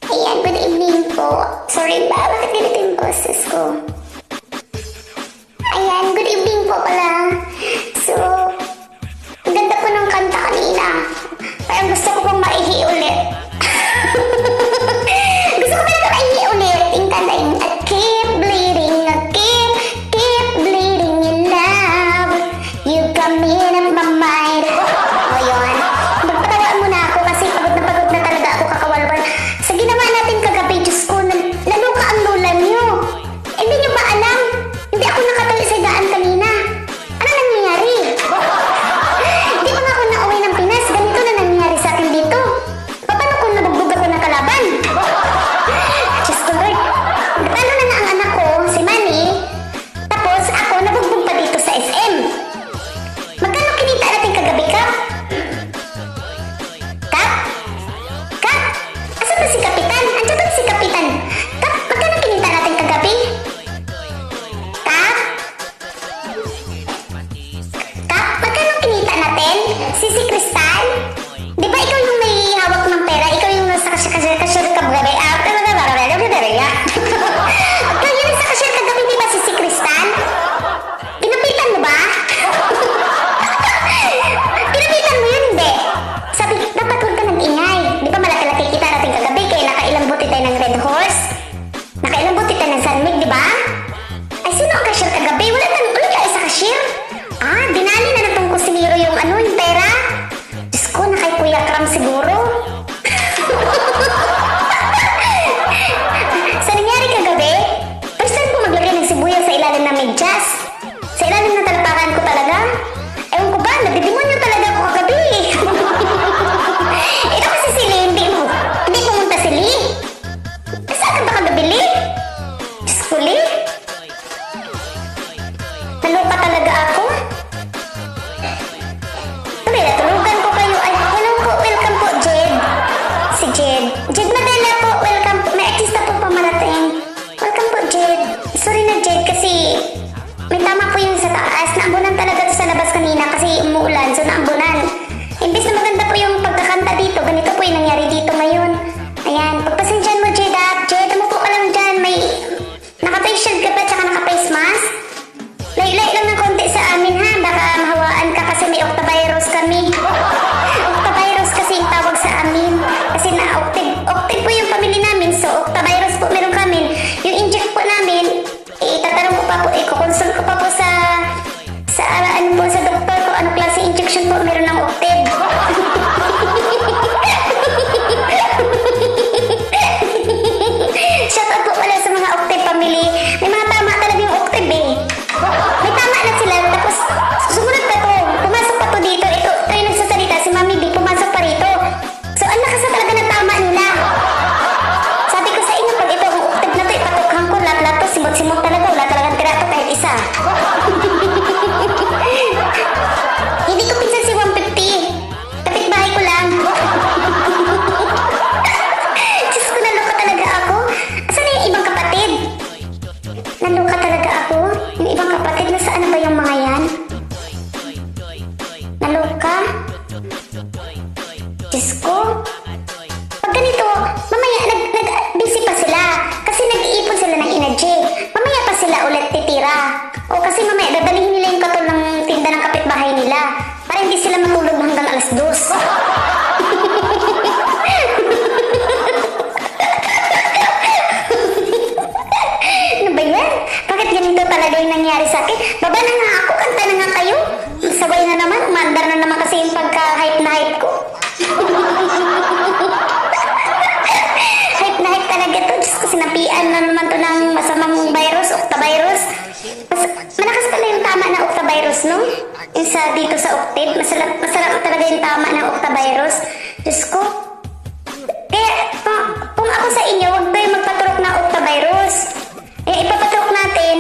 Ayan, good evening po. Sorry ba? Bakit ganito yung boses ko? Ayan, good evening po pala. So, ang ganda po ng kanta kanina. Parang gusto ko pong maihi ulit. Gusto ko talaga maihi ulit. Yung kanta yung I keep bleeding, keep bleeding in love. You got me in my mind. O yun. Magpatawaan muna ako kasi pagod na talaga ako kakawalwal. Sa ginawa natin kagabi, Diyos ko, naluka ang lola niyo. Hindi niyo ba alam? Hindi ako nakatayo sa daan kanina. Ano nangyayari? Hindi pa nga ako nauwi ng Pinas. Ganito na nangyayari sa akin dito. Paano kung nabugbog ako ng kalaban? Diyos ko, Lord. Paano na ang anak ko, si Manny, tapos ako nabugbog pa dito sa SM? Magkano kinita natin kagabi, Kap? Kap? Kap? Asan ba si Kapitan? Andiyan ba si Kapitan? Kap, magkano kinita natin kagabi? Kap? Kap, magkano kinita natin? Si Crystal? Di ba ikaw yung may hawak ng pera? Ikaw yung nasa cashier kagabi? Ikaw yung nasa cashier kagabi, di ba si Crystal? Pinapitan mo ba? Pinapitan mo yun, hindi? Sabi, dapat huwag ka nag-ingay. Di ba malaki-laki kita natin kagabi kaya nakailang buti tayo ng Red Horse? Nakailang buti tayo ng Sunmig, di ba? Ay, sino ang cashier kagabi? Wala tayo sa cashier. Ah, dinali na natong kusinero yung yung pera. Diyos ko, na kay Kuya Kram siguro. Sa nangyari kagabi, first time ko maglagay ng sibuyas sa ilalim ng medyas. Sa ilalim ng talapakan ko talaga. Ewan ko ba, nagdidemonyo talaga ako kagabi. Ito kasi si Lee, hindi pumunta si Lee. Saan ka ba kagabili? Diyos ko, Lee. Naloka talaga ako. Sabi, natulugan ko kayo. Ay, hello po, welcome po, Jed. Si Jed. Jed Madela po, welcome po. May artista po pamarating. Welcome po, Jed. Sorry na, Jed, kasi may tama po yung sa taas. Naambunan talaga to sa labas kanina kasi umuulan, so naambunan. Imbis na maganda po yung pagkakanta dito, ganito po yung nangyari dito ngayon. Ayan, pagpasensyahan mo, Jed, Jed, umupo ka lang dyan. May naka-face shield ka pa, tsaka naka-face mask. Laylay lang ng konti sa amin, ha? Baka mahawaan ka kasi may octavirus kami. Octavirus kasi yung tawag sa amin. Kasi na-octave po yung pamilya namin. So, octavirus po meron kami. Yung inject po namin, itatanong ko pa po, i-consult ko pa po sa doktor ko, ano klase injection po meron ng octave. Shoutout po pala sa mga octave family. May mga tama talaga yung octave, eh. May tama na sila, tapos sumunod pa to. Pumasok pa to dito. Ito yung nagsasalita, si Mami B, pumasok pa rito. So, ang lakas na talaga ng tama nila. Sabi ko sa inyo, pag ito, ang octave na to, ipatukhan ko, lahat to, simot-simot talaga, wala talagang tira to kahit isa. Hindi ko pinsan si 150. Kapit-bahay ko lang. Diyos ko, naloka talaga ako. Asan na yung ibang kapatid? Naloka talaga ako. Yung ibang kapatid, nasaan na ba yung mga yan? Naloka? Diyos ko. Pag ganito, mamaya nag-busy pa sila. Kasi nag-iipon sila ng energy. Mamaya pa sila ulit titira. O kasi mamaya dadalhin nila yung katol ng tinda ng kapitbahay nila. Para hindi sila matulog hanggang alas 2. Ano ba yan? Bakit ganito talaga yung nangyari sa akin? Baba na nga ako, kanta na nga kayo. Sabay na naman, umandar na naman kasi yung pagka-hype na hype ko. Hype na hype talaga to. Diyos ko, sinapian na naman to ng masamang virus, octavirus. Malakas pala yung tama na octavirus, no? Yung dito sa octave, masarap talaga yung tama ng octavirus. Diyos ko. Kaya, kung ako sa inyo, huwag tayo magpaturok na octavirus. Ipapaturok natin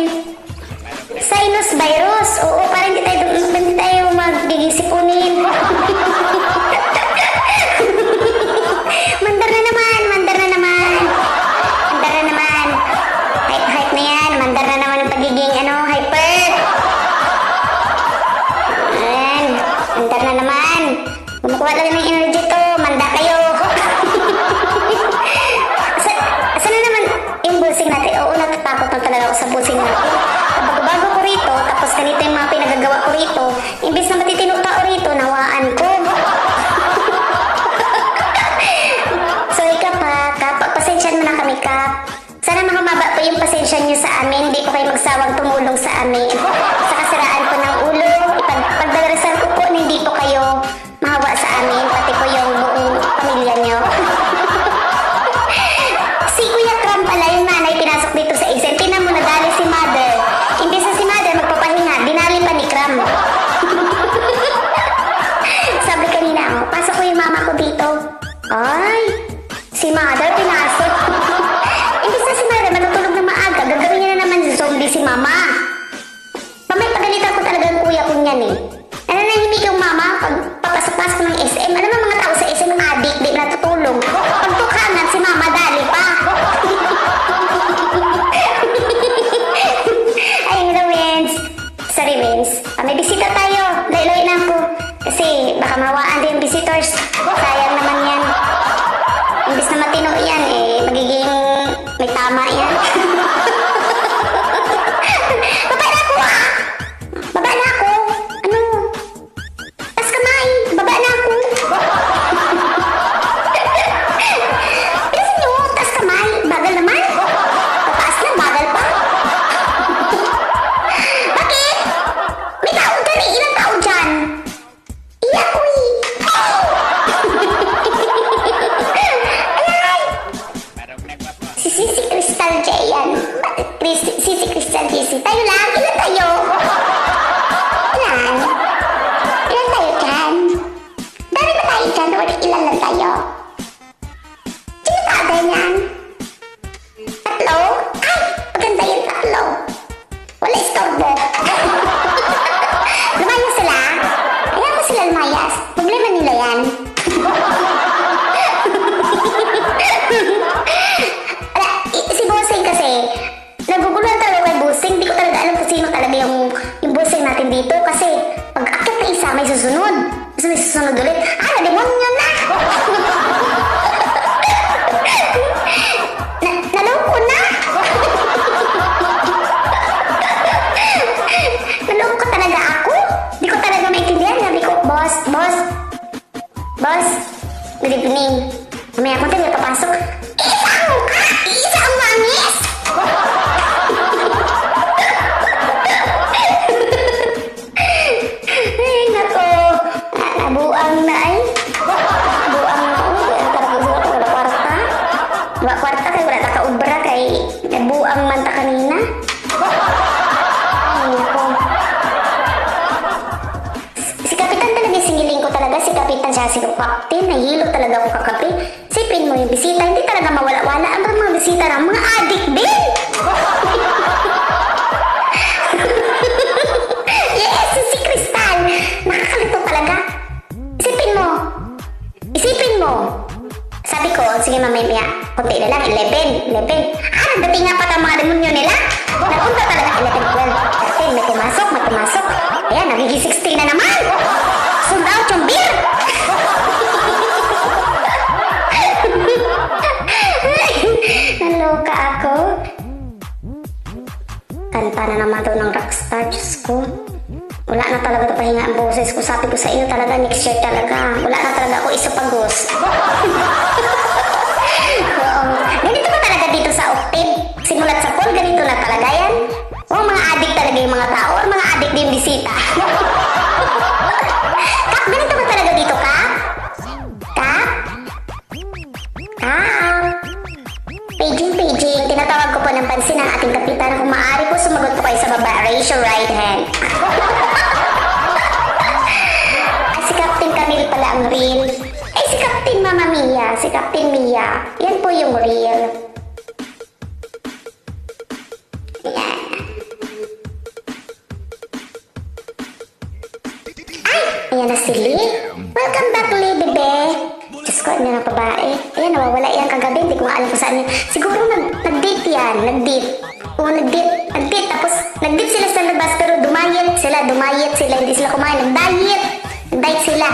sinus virus. Oo, para hindi tayo magiging sipunin. Mandar na naman. Hype na yan. Mandar na naman ang pagiging hyper. Ayan, mandar na naman. Kumukuha lang ng energy to. Manda kayo. yung pasensya niyo sa amin. Hindi po kayo magsawang tumulong sa amin. Sa kasiraan po ng ulo, pagdarasal ko po na hindi po kayo mahawa sa amin, pati po yung buong pamilya niyo. Si Kuya Kram pala, yung nanay, pinasok dito sa exam. Tinan mo, nadali si Mother. Imbes na si Mother magpapahinga, dinali pa ni Kram. Sabi kanina, oh, pasok ko yung mama ko dito. Ay, si Mother pinasok. Imbes na si Mother matutulog na maaga, gagawin niya na naman zombie si mama. Pagalitan ko talaga ang kuya ko niyan eh. Nananahimik yung mama pag papasok-pasok ng SM. Alam mo mga tao sa SM, adik, di natutulog. Pag tukanan, si mama dali pa. Ay, hello, Wins. Sorry, Wins. May bisita tayo. Lailoy na ako. Kasi baka mawaan din yung visitors. Sayang naman yan. Imbis na matino yan, eh, magiging may tama yan. Baba na ako, ah! Baba na ako! Ano? Tas kamay! Baba na ako! Bilisan nyo! Tas kamay! Bagal naman! Pataas na, bagal pa! Bakit? May tao dyan eh! Ilang tao dyan? Iyak ko eh! Ay! Si Crystal J yan. Si Crystal JC. Tayo lang? Ilan tayo? Ilan? Ilan tayo dyan? Dami ba tayo dyan? O ilan lang tayo? Sino tayo yan? Tatlo? Ay! Maganda yung tatlo. Wala istorbo. Lumayas sila? Ayaw mo sila lumayas. Problema nila yan. Si Bossing kasi, naguguluhan talaga kay Bossing. Hindi ko talaga alam kung sino talaga yung Bossing natin dito. Kasi pag akit na isa, may susunod. Kasi may susunod ulit. Ah, demonyo na! Naloko na! Naloko talaga ako? Hindi ko talaga maintindihan. Sabi ko, boss, good evening. Mamaya ko tayo papasok. Isa ang wangis! Ay, nako. Nabuang na ay. Nabuang na. Kaya talaga wala kwarta. Wala kwarta kay wala takaubra kay nabuang man ta kanina. Ay, nako. Si Kapitan talaga singiling ko talaga. Si Kapitan siya si Captain. Nahilo talaga ako kakapi. Sipin mo yung bisita. Hindi talaga mawala-wala. Ang mga bisita ng mga adik din. Yes, si Crystal. Nakakalito talaga. Isipin mo. Sabi ko, sige mamaya, kunti na lang, 11. Nagdating nga pa ang mga demonyo nila. Napunta talaga, 11, 12, 13, may pumasok. Ayan, nagiging 16 na naman. Sold out yung beer. Naloka ako. Kanta na naman daw ng rockstar, Diyos ko. Wala na talaga ito pahinga ang boses ko. Sabi ko sa inyo talaga, next year talaga. Wala na talaga ako isupagos. Ganito ba talaga dito sa Octave? Simulat sa pool, ganito na talaga yan. O, mga adik talaga yung mga tao. Or mga adik din bisita. Kap, ganito ba talaga dito, Kap? Kap? Paging. Tinatawag ko po ng pansin ang ating kapitan. Kung maaari po, sumagot po kayo sa baba. Raise your right hand. Si Captain Camille pala ang real. Si Captain Mama Mia. Si Captain Mia. Yan po yung real. Yan. Ay! Ayan na si Lee. Welcome back, Lee, bebe. Diyos ko, ano ng babae. Ayan, nawawala yan kagabi. Hindi ko nga alam kung saan yan. Siguro nag-date yan. Nag-date. Oo, nag-date. Tapos, nag-date sila sa labas. Pero dumayet sila. Hindi sila kumain. Nag-diet sila.